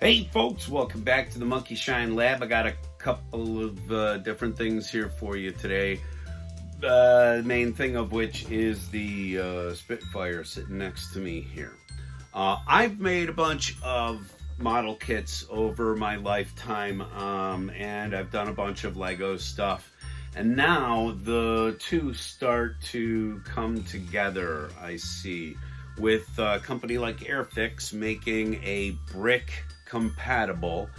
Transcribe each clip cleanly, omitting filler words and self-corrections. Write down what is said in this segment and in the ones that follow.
Hey folks, welcome back to the Monkey Shine Lab. I got a couple of different things here for you today. The main thing of which is the Spitfire sitting next to me here. I've made a bunch of model kits over my lifetime, and I've done a bunch of Lego stuff. And now the two start to come together, I see, with a company like AirFix making a brick compatible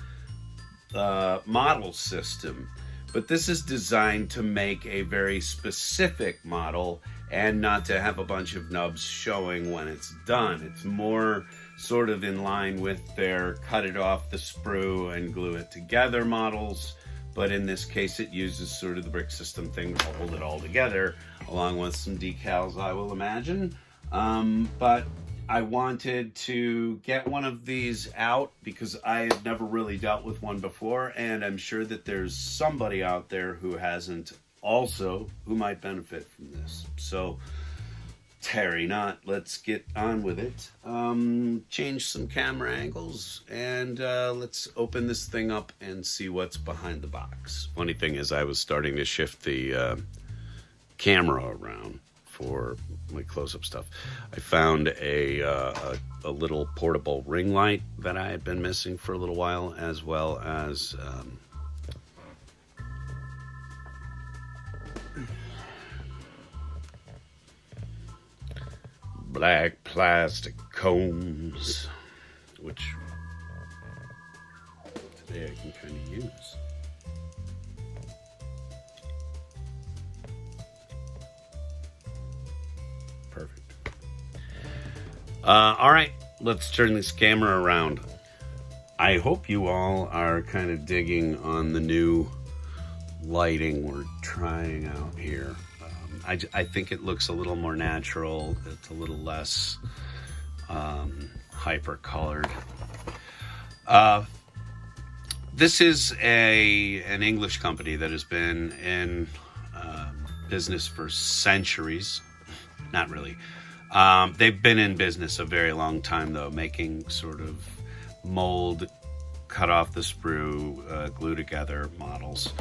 model system. But this is designed to make a very specific model and not to have a bunch of nubs showing when it's done. It's more sort of in line with their cut it off the sprue and glue it together models. But in this case, it uses sort of the brick system thing to hold it all together, along with some decals, I will imagine. But I wanted to get one of these out because I've never really dealt with one before, and I'm sure that there's somebody out there who hasn't also who might benefit from this. So, tarry not, let's get on with it. Change some camera angles, and let's open this thing up and see what's behind the box. Funny thing is, I was starting to shift the camera around for my close-up stuff. I found a little portable ring light that I had been missing for a little while, as well as black plastic combs, which today I can kind of use. Perfect. All right, let's turn this camera around. I hope you all are kind of digging on the new lighting we're trying out here. I think it looks a little more natural. It's a little less hyper colored. This is an English company that has been in business for centuries. Not really. They've been in business a very long time, though, making sort of mold, cut off the sprue, glue together models.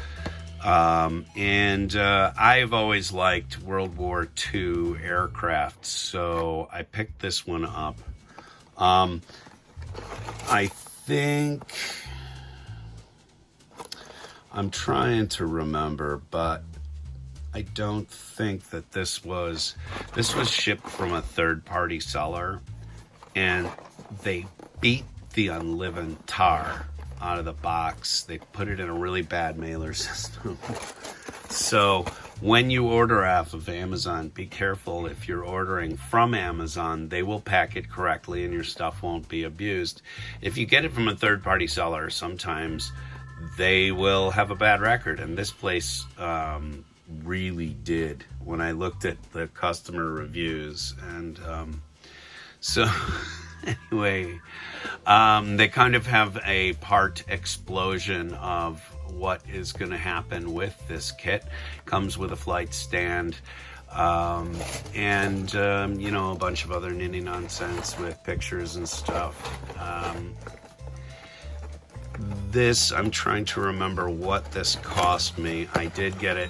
And I've always liked World War II aircraft, so I picked this one up. I think I'm trying to remember, but I don't think that this was shipped from a third-party seller, and they beat the unleavened tar out of the box. They put it in a really bad mailer system. So when you order off of Amazon, be careful. If you're ordering from Amazon, they will pack it correctly and your stuff won't be abused. If you get it from a third-party seller, sometimes they will have a bad record, and this place really did when I looked at the customer reviews. And so anyway, they kind of have a part explosion of what is going to happen with this kit. Comes with a flight stand, and you know, a bunch of other nitty nonsense with pictures and stuff. This, I'm trying to remember what this cost me. I did get it,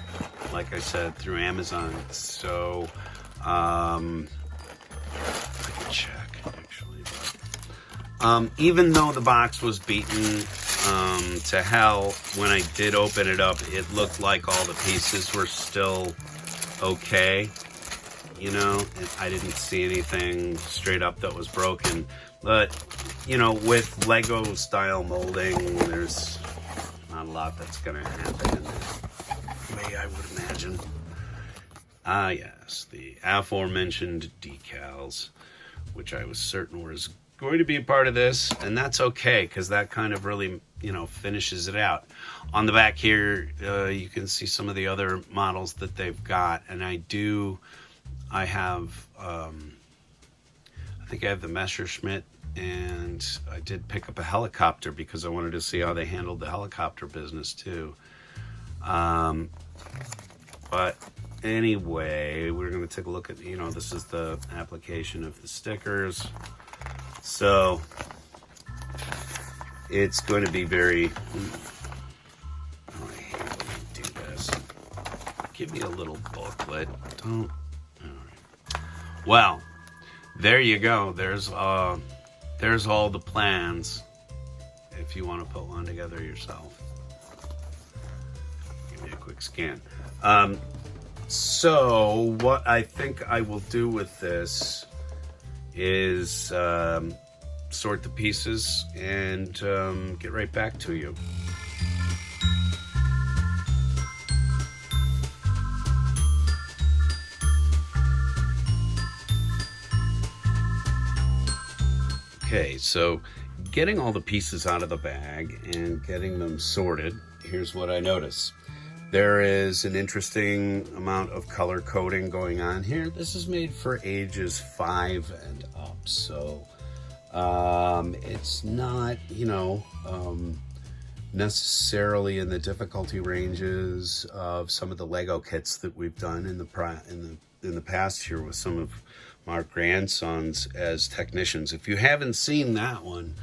like I said, through Amazon. So I can check actually. Even though the box was beaten to hell, when I did open it up, it looked like all the pieces were still okay. You know, I didn't see anything straight up that was broken. But, you know, with Lego style molding, there's not a lot that's going to happen in the way I would imagine. Ah, yes, the aforementioned decals, which I was certain was going to be a part of this, and that's okay, because that kind of really, you know, finishes it out. On the back here, you can see some of the other models that they've got, and I have, I think I have the Messerschmitt, and I did pick up a helicopter because I wanted to see how they handled the helicopter business too. But anyway, we're going to take a look at, you know, this is the application of the stickers. So it's going to be very... Oh, I hate when you do this. Give me a little booklet. Don't... All right. Well, there you go. There's all the plans if you want to put one together yourself. Give me a quick scan. So what I think I will do with this is sort the pieces and get right back to you. Okay, so getting all the pieces out of the bag and getting them sorted, here's what I notice. There is an interesting amount of color coding going on here. This is made for ages 5 and up, so it's not, necessarily in the difficulty ranges of some of the Lego kits that we've done in the past here with some of our grandsons as technicians. If you haven't seen that one,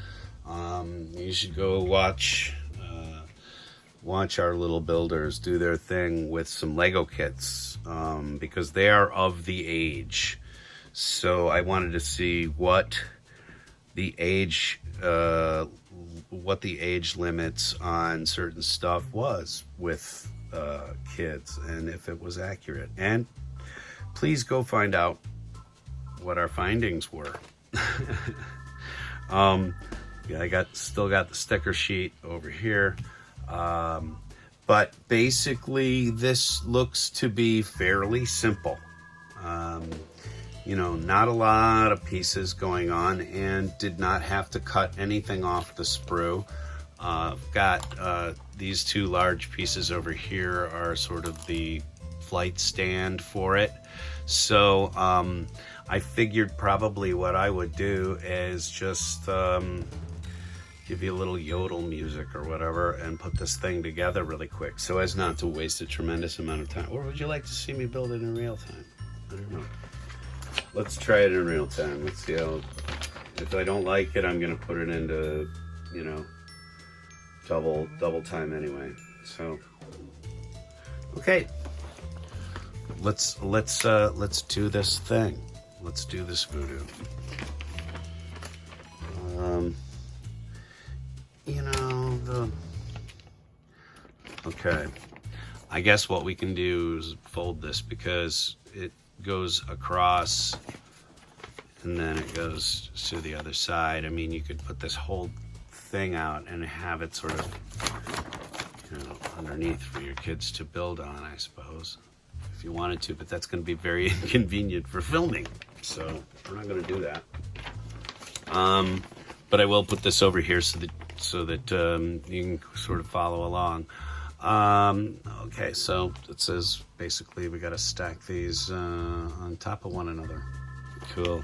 you should go watch our little builders do their thing with some Lego kits, because they are of the age. So I wanted to see what the age limits on certain stuff was with kids, and if it was accurate. And please go find out what our findings were. Yeah, I still got the sticker sheet over here. But basically this looks to be fairly simple. Not a lot of pieces going on, and did not have to cut anything off the sprue. Got these two large pieces over here are sort of the flight stand for it. So I figured probably what I would do is just give you a little yodel music or whatever and put this thing together really quick so as not to waste a tremendous amount of time. Or would you like to see me build it in real time? I don't know. Let's try it in real time. Let's see how... If I don't like it, I'm going to put it into, double time anyway. So, okay. Let's do this thing. Let's do this voodoo. Okay. I guess what we can do is fold this because it goes across and then it goes to the other side. I mean, you could put this whole thing out and have it sort of, underneath for your kids to build on, I suppose, if you wanted to, but that's going to be very inconvenient for filming. So we're not going to do that. But I will put this over here so that you can sort of follow along. Okay, so it says basically we got to stack these on top of one another. Cool.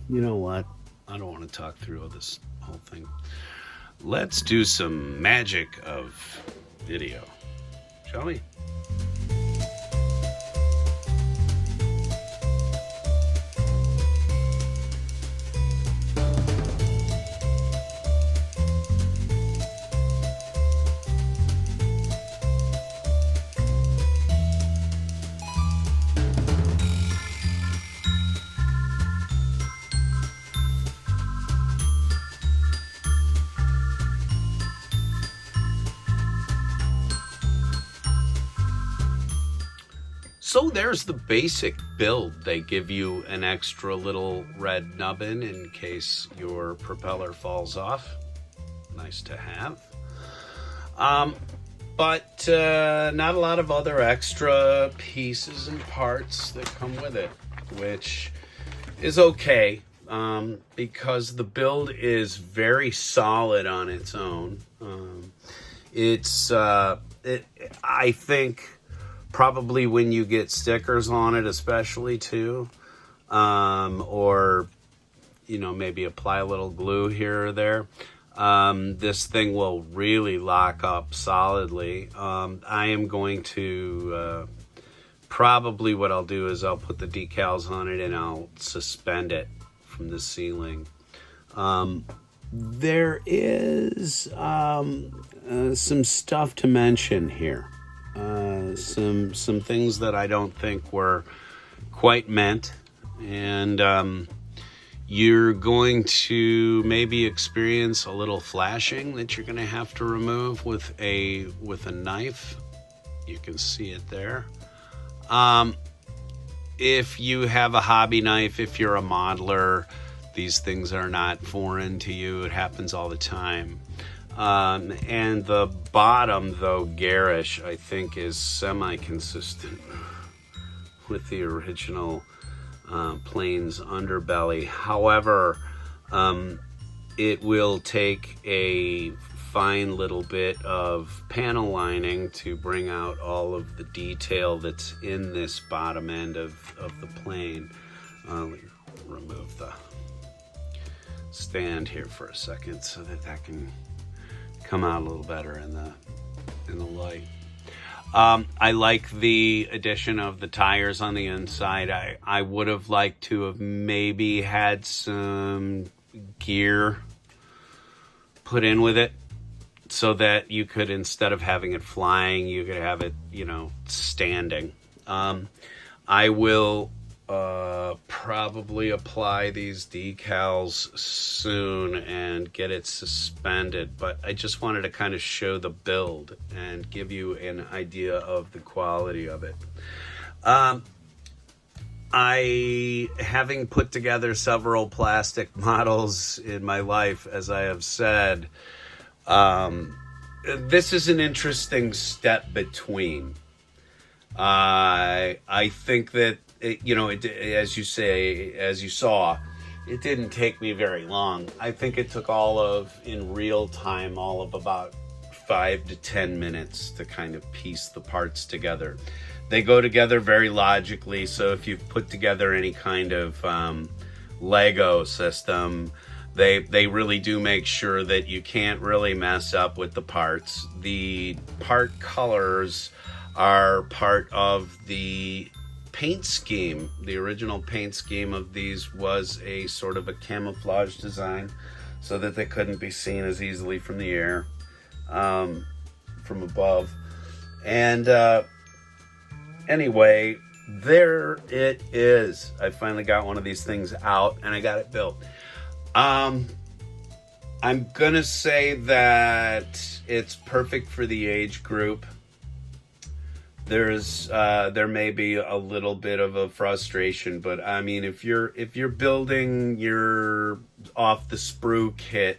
You know what? I don't want to talk through all this whole thing. Let's do some magic of video, shall we? So there's the basic build. They give you an extra little red nubbin in case your propeller falls off. Nice to have. But not a lot of other extra pieces and parts that come with it, which is okay, because the build is very solid on its own. I think probably when you get stickers on it, especially too, or maybe apply a little glue here or there, this thing will really lock up solidly. I am going to probably what I'll do is I'll put the decals on it and I'll suspend it from the ceiling. There is some stuff to mention here. Some things that I don't think were quite meant, and you're going to maybe experience a little flashing that you're going to have to remove with a knife. You can see it there. If you have a hobby knife, if you're a modeler, these things are not foreign to you. It happens all the time. And the bottom, though garish, I think is semi-consistent with the original plane's underbelly. However, it will take a fine little bit of panel lining to bring out all of the detail that's in this bottom end of the plane. Let me remove the stand here for a second so that can come out a little better in the light. I like the addition of the tires on the inside. I would have liked to have maybe had some gear put in with it so that you could, instead of having it flying, you could have it, standing. I will probably apply these decals soon and get it suspended, but I just wanted to kind of show the build and give you an idea of the quality of it. Having put together several plastic models in my life, as I have said, this is an interesting step between. I think that, as you saw, it didn't take me very long. I think it took in real time, all of about 5 to 10 minutes to kind of piece the parts together. They go together very logically, so if you've put together any kind of Lego system, they really do make sure that you can't really mess up with the parts. The part colors are part of the paint scheme. The original paint scheme of these was a sort of a camouflage design so that they couldn't be seen as easily from the air, from above. And anyway, there it is. I finally got one of these things out and I got it built. I'm gonna say that it's perfect for the age group. There may be a little bit of a frustration, but I mean, if you're building your off the sprue kit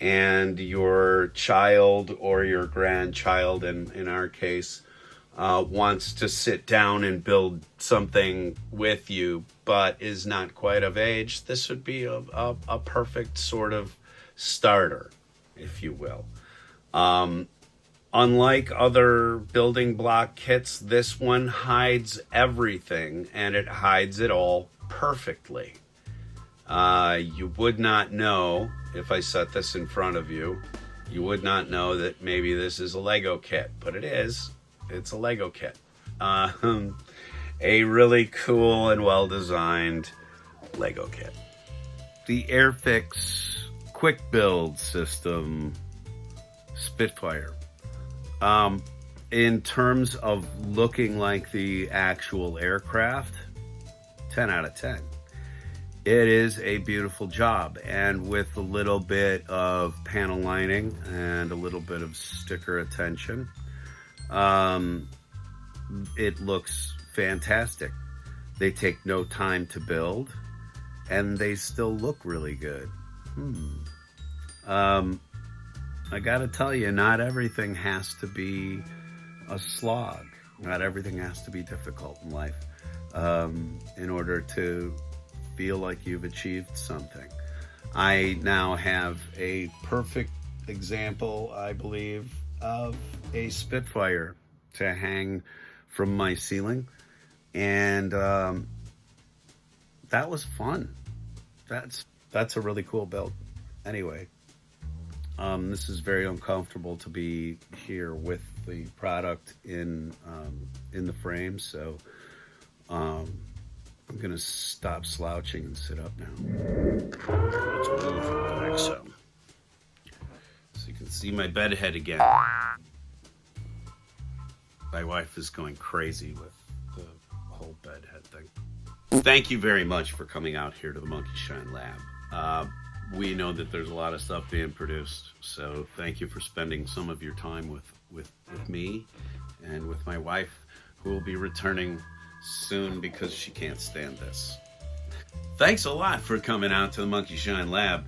and your child or your grandchild, in our case, wants to sit down and build something with you, but is not quite of age, this would be a perfect sort of starter, if you will. Unlike other building block kits, this one hides everything, and it hides it all perfectly. You would not know, if I set this in front of you, you would not know that maybe this is a Lego kit, but it is. It's a Lego kit. A really cool and well-designed Lego kit. The AirFix quick build system Spitfire. In terms of looking like the actual aircraft, 10 out of 10. It is a beautiful job, and with a little bit of panel lining and a little bit of sticker attention, it looks fantastic. They take no time to build, and they still look really good. I gotta tell you, not everything has to be a slog. Not everything has to be difficult in life in order to feel like you've achieved something. I now have a perfect example, I believe, of a Spitfire to hang from my ceiling, and that was fun. That's a really cool build. Anyway, this is very uncomfortable to be here with the product in the frame, so I'm I'm gonna stop slouching and sit up now. Let's move it back so you can see my bed head again. My wife is going crazy with the whole bed head thing. Thank you very much for coming out here to the Monkey Shine Lab. We know that there's a lot of stuff being produced, so thank you for spending some of your time with me and with my wife, who will be returning soon because she can't stand this. Thanks a lot for coming out to the Monkey Shine Lab.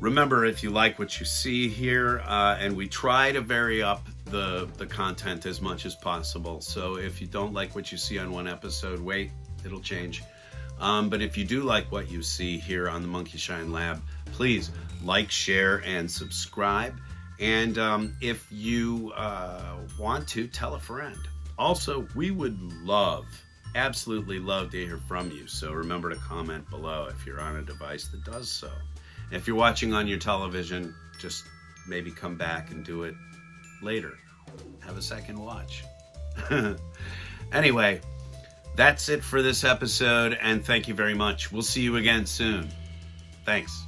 Remember, if you like what you see here, and we try to vary up the content as much as possible. So if you don't like what you see on one episode, wait, it'll change. But if you do like what you see here on the Monkey Shine Lab, please like, share, and subscribe. And if you want to, tell a friend. Also, we would absolutely love to hear from you. So remember to comment below if you're on a device that does so. And if you're watching on your television, just maybe come back and do it later. Have a second watch. Anyway, that's it for this episode, and thank you very much. We'll see you again soon. Thanks.